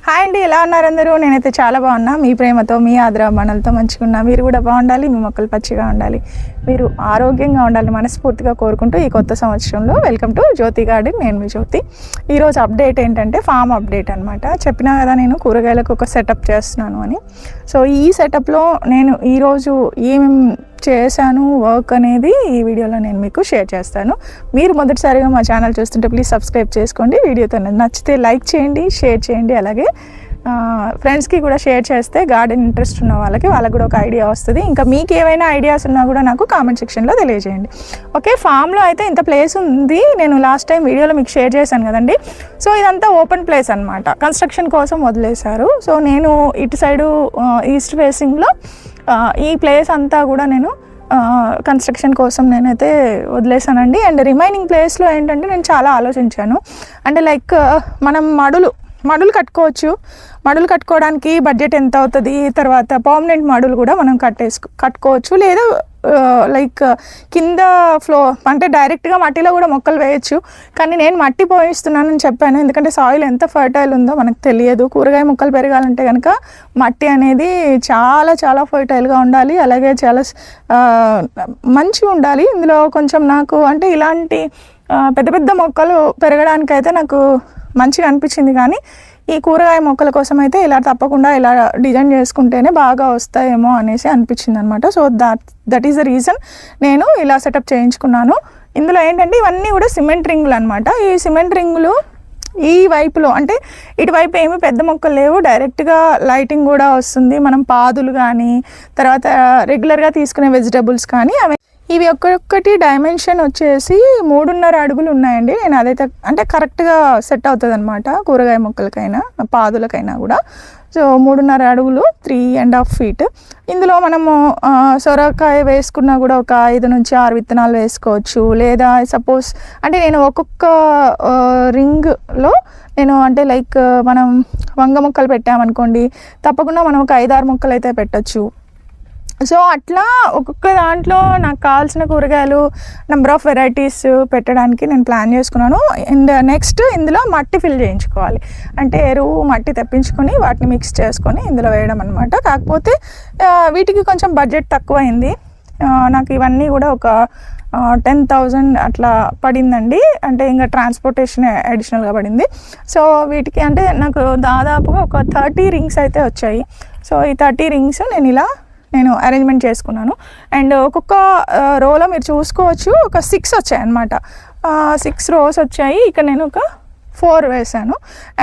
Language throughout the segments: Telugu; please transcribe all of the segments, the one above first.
హాయ్ అండి, ఎలా ఉన్నారు అందరూ? నేనైతే చాలా బాగున్నా. మీ ప్రేమతో, మీ ఆదరాభిమానాలతో మంచిగా ఉన్నా. మీరు కూడా బాగుండాలి, మీ మొక్కలు పచ్చిగా ఉండాలి, మీరు ఆరోగ్యంగా ఉండాలి మనస్ఫూర్తిగా కోరుకుంటూ ఈ కొత్త సంవత్సరంలో వెల్కమ్ టు జ్యోతి గార్డెన్. నేను మీ జ్యోతి. ఈరోజు అప్డేట్ ఏంటంటే ఫామ్ అప్డేట్ అనమాట. చెప్పినా కదా నేను కూరగాయలకు ఒక సెటప్ చేస్తున్నాను అని. సో ఈ సెటప్లో నేను ఈరోజు ఏమేమి చేశాను వర్క్ అనేది ఈ వీడియోలో నేను మీకు షేర్ చేస్తాను. మీరు మొదటిసారిగా మా ఛానల్ చూస్తుంటే ప్లీజ్ సబ్స్క్రైబ్ చేసుకోండి. వీడియోతో నచ్చితే లైక్ చేయండి, షేర్ చేయండి. అలాగే ఫ్రెండ్స్కి కూడా షేర్ చేస్తే గార్డెన్ ఇంట్రెస్ట్ ఉన్న వాళ్ళకి కూడా ఒక ఐడియా వస్తుంది. ఇంకా మీకు ఏమైనా ఐడియాస్ ఉన్నా కూడా నాకు కామెంట్ సెక్షన్లో తెలియజేయండి. ఓకే, ఫామ్లో అయితే ఇంత ప్లేస్ ఉంది. నేను లాస్ట్ టైం వీడియోలో మీకు షేర్ చేశాను కదండి. సో ఇదంతా ఓపెన్ ప్లేస్ అనమాట, కన్స్ట్రక్షన్ కోసం వదిలేశారు. సో నేను ఇటు సైడు ఈస్ట్ ఫేసింగ్లో ఈ ప్లేస్ అంతా కూడా నేను కన్స్ట్రక్షన్ కోసం నేనైతే వదిలేసానండి. అండ్ రిమైనింగ్ ప్లేస్లో ఏంటంటే నేను చాలా ఆలోచించాను. అంటే లైక్ మనం మడులు కట్టుకోవచ్చు. మడులు కట్టుకోవడానికి బడ్జెట్ ఎంత అవుతుంది, తర్వాత పర్మనెంట్ మడులు కూడా మనం కట్టుకోవచ్చు. లేదా లైక్ కింద అంటే డైరెక్ట్గా మట్టిలో కూడా మొక్కలు వేయచ్చు. కానీ నేను మట్టి పోయిస్తున్నానని చెప్పాను, ఎందుకంటే సాయిల్ ఎంత ఫర్టైల్ ఉందో మనకు తెలియదు. కూరగాయ మొక్కలు పెరగాలంటే కనుక మట్టి అనేది చాలా చాలా ఫర్టైల్గా ఉండాలి, అలాగే చాలా మంచిగా ఉండాలి. ఇందులో కొంచెం నాకు అంటే ఇలాంటి పెద్ద పెద్ద మొక్కలు పెరగడానికైతే నాకు మంచిగా అనిపించింది. కానీ ఈ కూరగాయ మొక్కల కోసం అయితే ఇలా తప్పకుండా ఇలా డిజైన్ చేసుకుంటేనే బాగా వస్తాయేమో అనేసి అనిపించింది అనమాట. So that is the reason నేను ఇలా సెటప్ చేయించుకున్నాను. ఇందులో ఏంటంటే ఇవన్నీ కూడా సిమెంట్ రింగులు అనమాట. ఈ సిమెంట్ రింగులు ఈ వైపులో అంటే ఇటువైపు ఏమి పెద్ద మొక్కలు లేవు, డైరెక్ట్గా లైటింగ్ కూడా వస్తుంది. మనం పాదులు కానీ తర్వాత రెగ్యులర్గా తీసుకునే వెజిటబుల్స్ కానీ ఇవి ఒక్కొక్కటి డైమెన్షన్ వచ్చేసి 3.5 అడుగులు ఉన్నాయండి. నేను అదైతే అంటే కరెక్ట్గా సెట్ అవుతుంది అనమాట కూరగాయ మొక్కలకైనా పాదులకైనా కూడా. సో 3.5 అడుగులు 3.5 feet. ఇందులో మనము సొరకాయ వేసుకున్నా కూడా ఒక 5 నుంచి 6 విత్తనాలు వేసుకోవచ్చు. లేదా సపోజ్ అంటే నేను ఒక్కొక్క రింగ్లో నేను అంటే లైక్ మనం వంగ మొక్కలు పెట్టామనుకోండి, తప్పకుండా మనం ఒక 5-6 మొక్కలు అయితే పెట్టచ్చు. సో అట్లా ఒక్కొక్క దాంట్లో నాకు కావాల్సిన కూరగాయలు నెంబర్ ఆఫ్ వెరైటీస్ పెట్టడానికి నేను ప్లాన్ చేసుకున్నాను. అండ్ నెక్స్ట్ ఇందులో మట్టి ఫిల్ చేయించుకోవాలి. అంటే ఎరువు మట్టి తెప్పించుకొని వాటిని మిక్స్ చేసుకొని ఇందులో వేయడం అనమాట. కాకపోతే వీటికి కొంచెం బడ్జెట్ తక్కువైంది. నాకు ఇవన్నీ కూడా ఒక 10,000 అట్లా పడిందండి. అంటే ఇంకా ట్రాన్స్పోర్టేషన్ అడిషనల్గా పడింది. సో వీటికి అంటే నాకు దాదాపుగా ఒక 30 రింగ్స్ అయితే వచ్చాయి. సో ఈ 30 రింగ్స్ నేను అరేంజ్మెంట్ చేసుకున్నాను. అండ్ ఒక్కొక్క రోలో మీరు చూసుకోవచ్చు ఒక 6 వచ్చాయి అన్నమాట. 6 rows వచ్చాయి. ఇక్కడ నేను ఒక 4 వేసాను.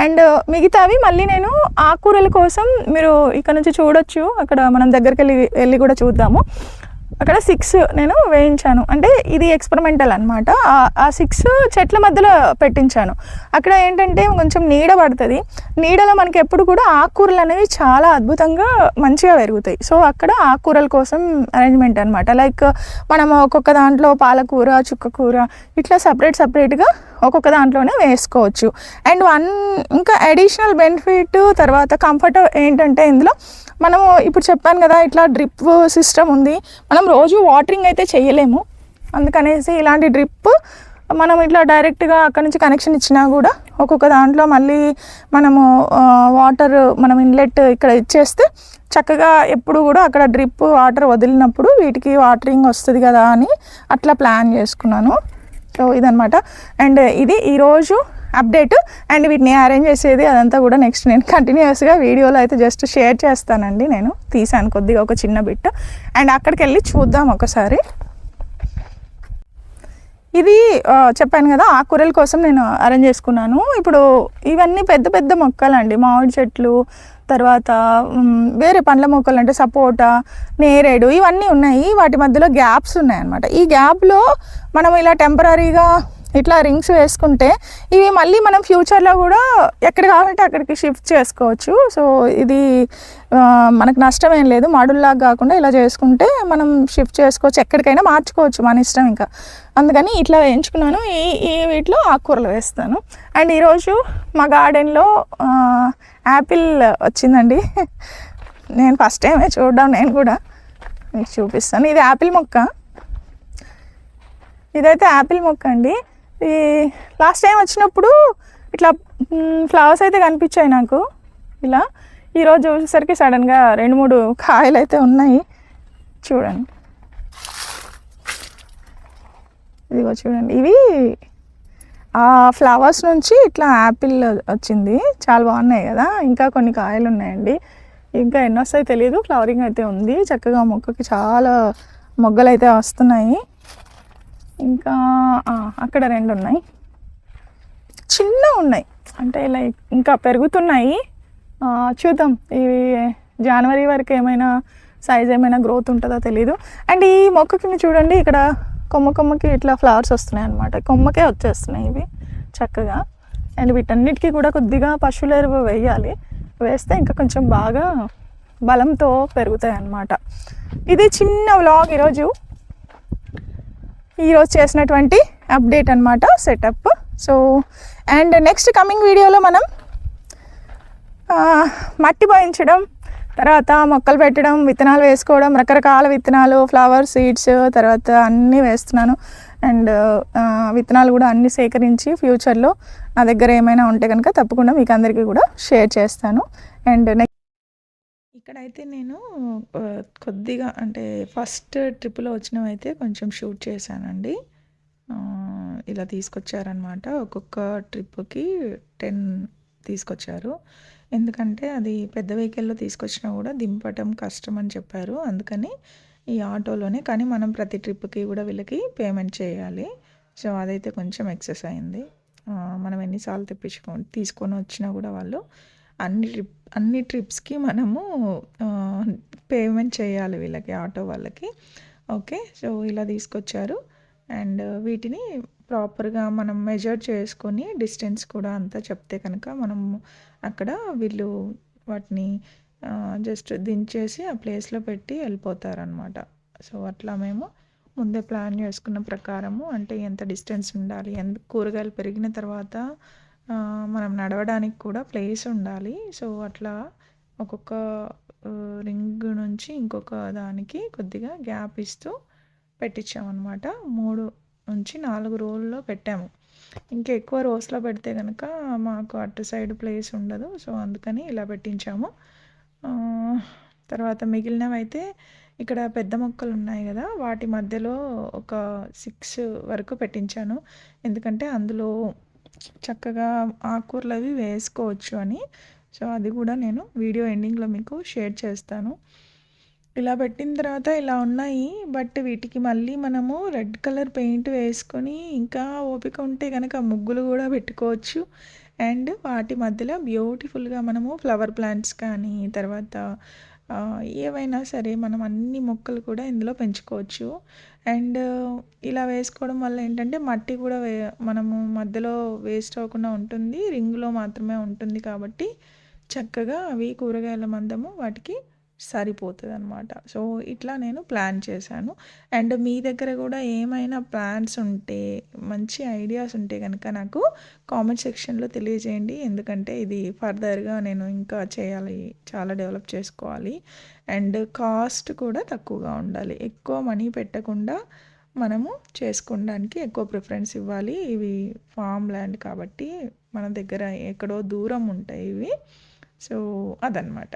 అండ్ మిగతావి మళ్ళీ నేను ఆకుకూరల కోసం మీరు ఇక్కడ నుంచి చూడొచ్చు. అక్కడ మనం దగ్గరికి వెళ్ళి కూడా చూద్దాము. అక్కడ 6 నేను వేయించాను. అంటే ఇది ఎక్స్పెరిమెంటల్ అనమాట. ఆ 6 చెట్ల మధ్యలో పెట్టించాను. అక్కడ ఏంటంటే కొంచెం నీడ పడుతుంది. నీడలో మనకి ఎప్పుడు కూడా ఆకుకూరలు అనేవి చాలా అద్భుతంగా మంచిగా పెరుగుతాయి. సో అక్కడ ఆకుకూరల కోసం అరేంజ్మెంట్ అనమాట. లైక్ మనం ఒక్కొక్క దాంట్లో పాలకూర, చుక్కకూర ఇట్లా సపరేట్గా ఒక్కొక్క దాంట్లోనే వేసుకోవచ్చు. అండ్ ఇంకా అడిషనల్ బెనిఫిట్ తర్వాత కంఫర్ట్ ఏంటంటే ఇందులో మనము ఇప్పుడు చెప్పాను కదా ఇట్లా డ్రిప్ సిస్టమ్ ఉంది. మనం రోజు వాటరింగ్ అయితే చేయలేము, అందుకనేసి ఇలాంటి డ్రిప్ మనం ఇట్లా డైరెక్ట్గా అక్కడ నుంచి కనెక్షన్ ఇచ్చినా కూడా ఒక్కొక్క దాంట్లో మళ్ళీ మనము వాటర్ మనం ఇన్లెట్ ఇక్కడ ఇచ్చేస్తే చక్కగా ఎప్పుడు కూడా అక్కడ డ్రిప్ వాటర్ వదిలినప్పుడు వీటికి వాటరింగ్ వస్తుంది కదా అని అట్లా ప్లాన్ చేసుకున్నాను. సో ఇదనమాట. అండ్ ఇది ఈరోజు అప్డేట్. అండ్ వీటిని అరేంజ్ చేసేది అదంతా కూడా నెక్స్ట్ నేను కంటిన్యూస్గా వీడియోలో అయితే జస్ట్ షేర్ చేస్తానండి. నేను తీసాను కొద్దిగా ఒక చిన్న బిట్. అండ్ అక్కడికి వెళ్ళి చూద్దాం ఒకసారి. ఇది చెప్పాను కదా ఆకుకూరల కోసం నేను అరేంజ్ చేసుకున్నాను. ఇప్పుడు ఇవన్నీ పెద్ద పెద్ద మొక్కలండి, మామిడి చెట్లు, తర్వాత వేరే పండ్ల మొక్కలు అంటే సపోటా, నేరేడు ఇవన్నీ ఉన్నాయి. వాటి మధ్యలో గ్యాప్స్ ఉన్నాయన్నమాట. ఈ గ్యాప్లో మనం ఇలా టెంపరీగా ఇట్లా రింగ్స్ వేసుకుంటే ఇవి మళ్ళీ మనం ఫ్యూచర్లో కూడా ఎక్కడ కావాలంటే అక్కడికి షిఫ్ట్ చేసుకోవచ్చు. సో ఇది మనకు నష్టం ఏం లేదు. మడుల్లాగా కాకుండా ఇలా చేసుకుంటే మనం షిఫ్ట్ చేసుకోవచ్చు, ఎక్కడికైనా మార్చుకోవచ్చు, మన ఇష్టం. ఇంకా అందుకని ఇట్లా వేయించుకున్నాను. ఈ వీటిలో ఆకుకూరలు వేస్తాను. అండ్ ఈరోజు మా గార్డెన్లో యాపిల్ వచ్చిందండి. నేను ఫస్ట్ టైమే చూడడం, నేను కూడా మీకు చూపిస్తాను. ఇది యాపిల్ మొక్క. ఇదైతే యాపిల్ మొక్క అండి. ఈ లాస్ట్ టైం వచ్చినప్పుడు ఇట్లా ఫ్లవర్స్ అయితే కనిపించాయి నాకు. ఇలా ఈరోజు చూసేసరికి సడన్గా 2-3 కాయలు అయితే ఉన్నాయి. చూడండి, ఇదిగో చూడండి, ఇవి ఆ ఫ్లవర్స్ నుంచి ఇట్లా యాపిల్ వచ్చింది. చాలా బాగున్నాయి కదా. ఇంకా కొన్ని కాయలు ఉన్నాయండి, ఇంకా ఎన్ని వస్తాయో తెలియదు. ఫ్లవరింగ్ అయితే ఉంది చక్కగా, మొక్కకి చాలా మొగ్గలు అయితే వస్తున్నాయి. ఇంకా అక్కడ 2 ఉన్నాయి, చిన్న ఉన్నాయి, అంటే లైక్ ఇంకా పెరుగుతున్నాయి. చూద్దాం, ఇవి జనవరి వరకు ఏమైనా సైజ్ ఏమైనా గ్రోత్ ఉంటుందో తెలీదు. అండ్ ఈ మొక్కకి చూడండి, ఇక్కడ కొమ్మకి ఇట్లా ఫ్లవర్స్ వస్తున్నాయి అన్నమాట. కొమ్మకే వచ్చేస్తున్నాయి ఇవి చక్కగా. అండ్ వీటన్నిటికీ కూడా కొద్దిగా పశువుల ఎరువు వేయాలి, వేస్తే ఇంకా కొంచెం బాగా బలంతో పెరుగుతాయి అన్నమాట. ఇది చిన్న వ్లాగ్ ఈరోజు చేసినటువంటి అప్డేట్ అనమాట, setup. So and next coming వీడియోలో మనం మట్టి పోయించడం, తర్వాత మొక్కలు పెట్టడం, విత్తనాలు వేసుకోవడం, రకరకాల విత్తనాలు, ఫ్లవర్ సీడ్స్, తర్వాత అన్నీ వేస్తున్నాను. అండ్ విత్తనాలు కూడా అన్నీ సేకరించి ఫ్యూచర్లో నా దగ్గర ఏమైనా ఉంటే కనుక తప్పకుండా మీకు అందరికీ కూడా షేర్ చేస్తాను. అండ్ ఇక్కడైతే నేను కొద్దిగా అంటే ఫస్ట్ ట్రిప్లో వచ్చినవైతే కొంచెం షూట్ చేశానండి. ఇలా తీసుకొచ్చారనమాట, ఒక్కొక్క ట్రిప్కి 10 తీసుకొచ్చారు. ఎందుకంటే అది పెద్ద వెహికల్లో తీసుకొచ్చినా కూడా దింపటం కష్టం అని చెప్పారు, అందుకని ఈ ఆటోలోనే. కానీ మనం ప్రతి ట్రిప్కి కూడా వీళ్ళకి పేమెంట్ చేయాలి. సో అదైతే కొంచెం ఎక్సెస్ అయింది. మనం ఎన్నిసార్లు తీసుకొని వచ్చినా కూడా వాళ్ళు అన్ని ట్రిప్స్కి మనము పేమెంట్ చేయాలి వీళ్ళకి, ఆటో వాళ్ళకి. ఓకే, సో ఇలా తీసుకొచ్చారు. అండ్ వీటిని ప్రాపర్గా మనం మెజర్ చేసుకొని డిస్టెన్స్ కూడా అంతా చెప్తే కనుక మనం అక్కడ వీళ్ళు వాటిని జస్ట్ దించేసి ఆ ప్లేస్లో పెట్టి వెళ్ళిపోతారనమాట. సో అట్లా మేము ముందే ప్లాన్ చేసుకున్న ప్రకారము, అంటే ఎంత డిస్టెన్స్ ఉండాలి, కూరగాయలు పెరిగిన తర్వాత మనం నడవడానికి కూడా ప్లేస్ ఉండాలి. సో అట్లా ఒక్కొక్క రింగ్ నుంచి ఇంకొక దానికి కొద్దిగా గ్యాప్ ఇస్తూ పెట్టించామన్నమాట. 3 నుంచి 4 రోల్లో పెట్టాము. ఇంకా ఎక్కువ రోస్లో పెడితే కనుక మాకు అటు సైడ్ ప్లేస్ ఉండదు. సో అందుకని ఇలా పెట్టించాము. తర్వాత మిగిలినవి అయితే ఇక్కడ పెద్ద మొక్కలు ఉన్నాయి కదా, వాటి మధ్యలో ఒక 6 వరకు పెట్టించాను. ఎందుకంటే అందులో చక్కగా ఆకుకూరలు అవి వేసుకోవచ్చు అని. సో అది కూడా నేను వీడియో ఎండింగ్లో మీకు షేర్ చేస్తాను. ఇలా పెట్టిన తర్వాత ఇలా ఉన్నాయి. బట్ వీటికి మళ్ళీ మనము రెడ్ కలర్ పెయింట్ వేసుకొని, ఇంకా ఓపిక ఉంటే కనుక ముగ్గులు కూడా పెట్టుకోవచ్చు. అండ్ వాటి మధ్యలో బ్యూటిఫుల్గా మనము ఫ్లవర్ ప్లాంట్స్ కానీ, తర్వాత ఏవైనా సరే మనం అన్ని మొక్కలు కూడా ఇందులో పెంచుకోవచ్చు. అండ్ ఇలా వేసుకోవడం వల్ల ఏంటంటే మట్టి కూడా మనము మధ్యలో వేస్ట్ అవ్వకుండా ఉంటుంది, రింగులో మాత్రమే ఉంటుంది కాబట్టి చక్కగా అవి కూరగాయల మందము వాటికి సరిపోతుంది అనమాట. సో ఇట్లా నేను ప్లాన్ చేశాను. అండ్ మీ దగ్గర కూడా ఏమైనా ప్లాన్స్ ఉంటే, మంచి ఐడియాస్ ఉంటే కనుక నాకు కామెంట్ సెక్షన్లో తెలియజేయండి. ఎందుకంటే ఇది ఫర్దర్గా నేను ఇంకా చేయాలి, చాలా డెవలప్ చేసుకోవాలి. అండ్ కాస్ట్ కూడా తక్కువగా ఉండాలి, ఎక్కువ మనీ పెట్టకుండా మనము చేసుకోవడానికి ఎక్కువ ప్రిఫరెన్స్ ఇవ్వాలి. ఇవి ఫామ్ ల్యాండ్ కాబట్టి మన దగ్గర ఎక్కడో దూరం ఉంటాయి ఇవి. సో అదనమాట.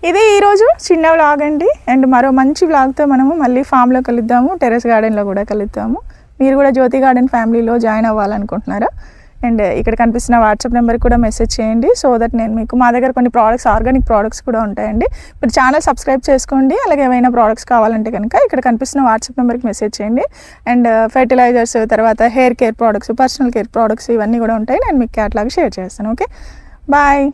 ఇది ఈరోజు చిన్న వ్లాగ్ అండి. అండ్ మరో మంచి వ్లాగ్తో మనము మళ్ళీ ఫామ్లో కలుద్దాము, టెర్రస్ గార్డెన్లో కూడా కలుద్దాము. మీరు కూడా జ్యోతి గార్డెన్ ఫ్యామిలీలో జాయిన్ అవ్వాలనుకుంటున్నారా? అండ్ ఇక్కడ కనిపిస్తున్న వాట్సాప్ నెంబర్కి కూడా మెసేజ్ చేయండి. సో దట్ నేను మీకు మా దగ్గర కొన్ని ప్రోడక్ట్స్, ఆర్గానిక్ ప్రోడక్ట్స్ కూడా ఉంటాయండి. మీరు ఛానల్ సబ్స్క్రైబ్ చేసుకోండి. అలాగే ఏమైనా ప్రోడక్ట్స్ కావాలంటే కనుక ఇక్కడ కనిపిస్తున్న వాట్సాప్ నెంబర్కి మెసేజ్ చేయండి. అండ్ ఫెర్టిలైజర్స్, తర్వాత hair care products, personal care products ఇవన్నీ కూడా ఉంటాయి. నేను మీకు క్యాటలాగ్ షేర్ చేస్తాను. Okay, bye.